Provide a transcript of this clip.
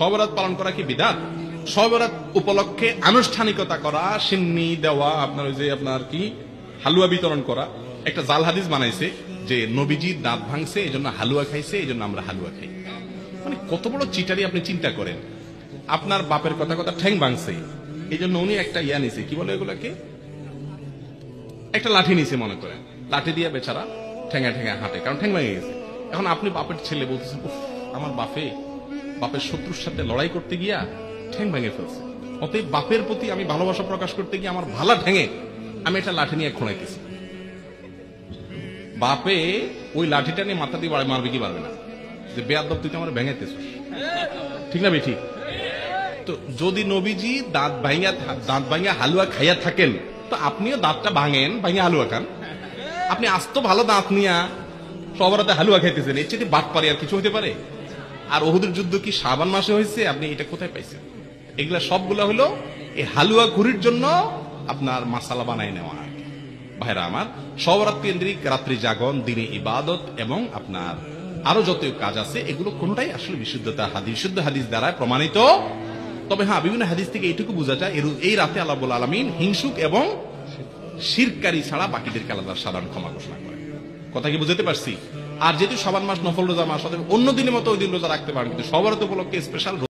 সবরাত পালন করা কি বিদআত? সবরাত উপলক্ষে আনুষ্ঠানিকতা করা, সিন্নি দেওয়া, আপনার ওই যে আপনার কি হালুয়া বিতরণ করা, একটা জাল হাদিস বানাইছে যে নবীজির দাঁত ভাঙছে এই জন্য হালুয়া খাইছে, এই জন্য আমরা হালুয়া খাই। মানে কত বড় চিটারি আপনি চিন্তা করেন। আপনার বাপের কথা কথা ঠ্যাং ভাঙছে এই জন্য উনি একটা ইয়া নিছে, কি বলে এগুলাকে, একটা লাঠি নিছে মনে করেন, লাঠি দিয়ে বেচারা ঠেঙা ঠেঙা হাঁটে, কারণ ঠ্যাং ভেঙে গেছে। এখন আপনি বাপের ছেলে বলতেছেন, উফ আমার বাপের শত্রুর সাথে লড়াই করতে গিয়া ঠ্যাং ভেঙে ফেলছে, অতএব বাপের প্রতি আমি ভালোবাসা প্রকাশ করতে গিয়ে আমার ভালা ঠ্যাঙে আমি একটা লাঠি নিয়ে খোঁড়াইতেছি। বাপে ওই লাঠিটা নিয়ে মাথা দিয়ে মারবে কি পারবে না, যে বেয়াদব তুই তো আমার ভেঙাইতেছিস, ঠিক না বেঠিক? তো যদি নবীজি দাঁত ভাঙিয়া হালুয়া খাইয়া থাকেন, তো আপনিও দাঁতটা ভাঙেন, ভাঙিয়া হালুয়া খান। আপনি আস্ত ভালো দাঁত নিয়া সবরাতে হালুয়া খাইতেছেন, এর চেয়ে বাটপারি আর কিছু হতে পারে? আর ওহুদের যুদ্ধ কি শাবান মাসে হয়েছে? আপনি এটা কোথায় পাইছেন? এগুলা সবগুলা হলো এই হালুয়া ঘুরির জন্য আপনার মাসালা বানাই নেওয়া। ভাইরা আমার, সবরাত কেন্দ্রিক রাত্রি জাগরণ, দিনে ইবাদত এবং আপনার আরো যত কাজ আছে, এগুলো কোনটাই আসলে বিশুদ্ধতা বিশুদ্ধ হাদিস দ্বারা প্রমাণিত। তবে হ্যাঁ, বিভিন্ন হাদিস থেকে এইটুকু বোঝা যায় এই রাতে আল্লাহ রাব্বুল আলামিন হিংসুক এবং শিরকারী ছাড়া বাকিদেরকে আল্লাহ সাধারণ ক্ষমা ঘোষণা করে। কথা কি বুঝতে পারছি? আর যেহেতু শাবান মাস নফল রোজা মাস, অন্য দিনের মতো ওই দিন রোজা রাখতে পারেন, কিন্তু সবরাত উপলক্ষে স্পেশাল